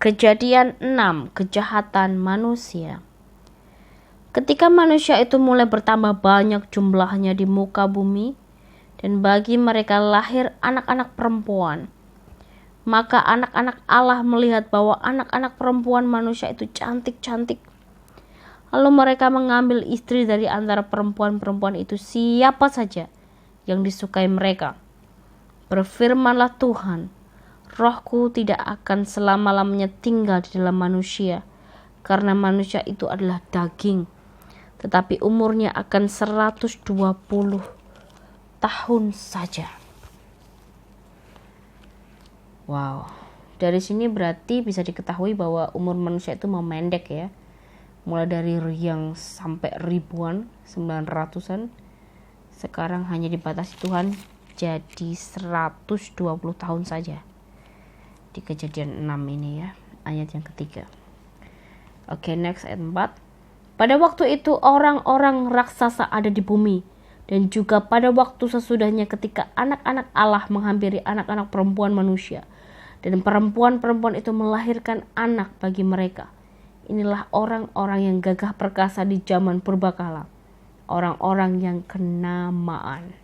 Kejadian 6. Kejahatan manusia. Ketika manusia itu mulai bertambah banyak jumlahnya di muka bumi, dan bagi mereka lahir anak-anak perempuan, maka anak-anak Allah melihat bahwa anak-anak perempuan manusia itu cantik-cantik. Lalu mereka mengambil istri dari antara perempuan-perempuan itu siapa saja yang disukai mereka. Berfirmanlah Tuhan, Rohku tidak akan selama-lamanya tinggal di dalam manusia, karena manusia itu adalah daging, tetapi umurnya akan 120 tahun saja. Wow, dari sini berarti bisa diketahui bahwa umur manusia itu memendek ya. Mulai dari yang sampai ribuan, 900-an, sekarang hanya dibatasi Tuhan jadi 120 tahun saja. Di Kejadian 6 ini ya, ayat yang ketiga. Oke, next ayat 4. Pada waktu itu orang-orang raksasa ada di bumi, dan juga pada waktu sesudahnya ketika anak-anak Allah menghampiri anak-anak perempuan manusia, dan perempuan-perempuan itu melahirkan anak bagi mereka. Inilah orang-orang yang gagah perkasa di zaman purbakala, orang-orang yang kenamaan.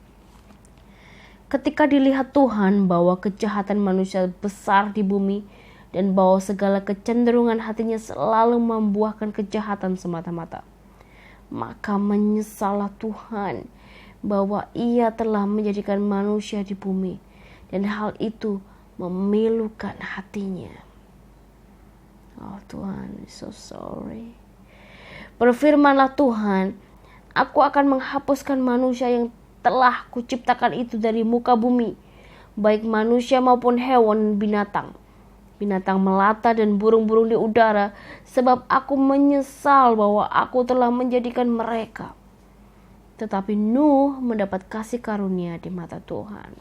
Ketika dilihat Tuhan bahwa kejahatan manusia besar di bumi dan bahwa segala kecenderungan hatinya selalu membuahkan kejahatan semata-mata, maka menyesallah Tuhan bahwa Ia telah menjadikan manusia di bumi, dan hal itu memilukan hatinya. Oh Tuhan, so sorry. Berfirmanlah Tuhan, Aku akan menghapuskan manusia yang telah kuciptakan itu dari muka bumi, baik manusia maupun hewan binatang, binatang melata dan burung-burung di udara, sebab aku menyesal bahwa aku telah menjadikan mereka. Tetapi Nuh mendapat kasih karunia di mata Tuhan.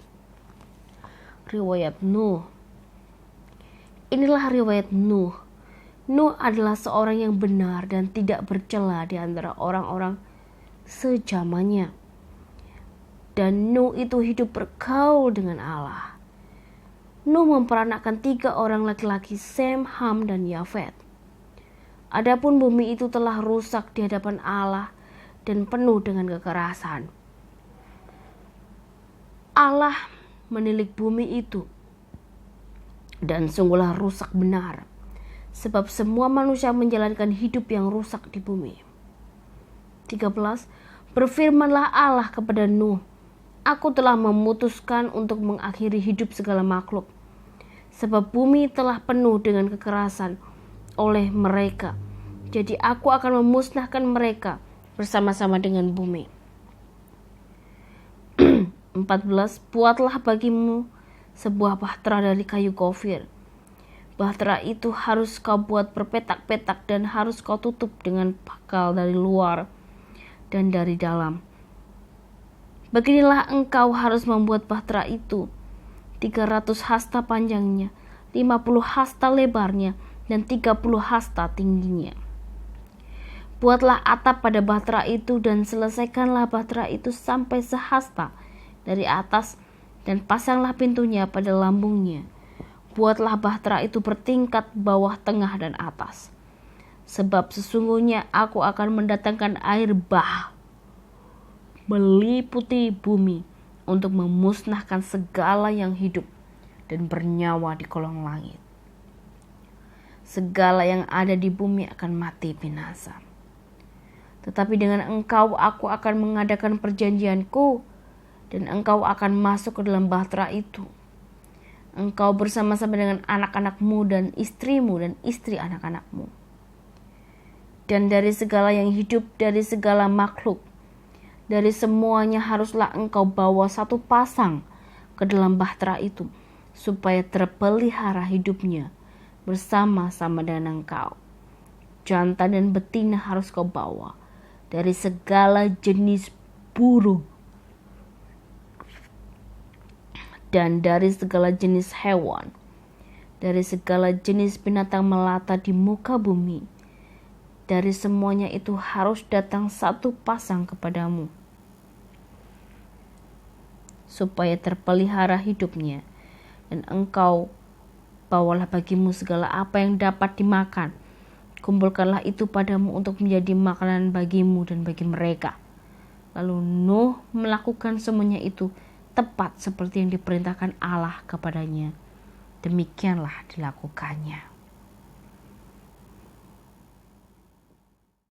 Riwayat Nuh. Inilah riwayat Nuh. Nuh adalah seorang yang benar dan tidak bercela di antara orang-orang sejamannya. Dan Nuh itu hidup bergaul dengan Allah. Nuh memperanakkan 3 orang laki-laki, Sem, Ham, dan Yafet. Adapun bumi itu telah rusak di hadapan Allah dan penuh dengan kekerasan. Allah menilik bumi itu, dan sungguhlah rusak benar, sebab semua manusia menjalankan hidup yang rusak di bumi. 13. Berfirmanlah Allah kepada Nuh, Aku telah memutuskan untuk mengakhiri hidup segala makhluk, sebab bumi telah penuh dengan kekerasan oleh mereka. Jadi aku akan memusnahkan mereka bersama-sama dengan bumi. 14. Buatlah bagimu sebuah bahtera dari kayu gofir. Bahtera itu harus kau buat berpetak-petak dan harus kau tutup dengan pakal dari luar dan dari dalam. Beginilah engkau harus membuat bahtera itu, 300 hasta panjangnya, 50 hasta lebarnya, dan 30 hasta tingginya. Buatlah atap pada bahtera itu dan selesaikanlah bahtera itu sampai sehasta dari atas dan pasanglah pintunya pada lambungnya. Buatlah bahtera itu bertingkat bawah, tengah, dan atas. Sebab sesungguhnya aku akan mendatangkan air bah meliputi bumi untuk memusnahkan segala yang hidup dan bernyawa di kolong langit. Segala yang ada di bumi akan mati binasa. Tetapi dengan engkau aku akan mengadakan perjanjianku, dan engkau akan masuk ke dalam bahtera itu. Engkau bersama-sama dengan anak-anakmu dan istrimu dan istri anak-anakmu. Dan dari segala yang hidup, dari segala makhluk, dari semuanya haruslah engkau bawa 1 pasang ke dalam bahtera itu, supaya terpelihara hidupnya bersama-sama dengan engkau. Jantan dan betina harus kau bawa dari segala jenis burung dan dari segala jenis hewan, dari segala jenis binatang melata di muka bumi. Dari semuanya itu harus datang 1 pasang kepadamu, supaya terpelihara hidupnya, dan engkau bawalah bagimu segala apa yang dapat dimakan. Kumpulkanlah itu padamu untuk menjadi makanan bagimu dan bagi mereka. Lalu Nuh melakukan semuanya itu tepat seperti yang diperintahkan Allah kepadanya. Demikianlah dilakukannya.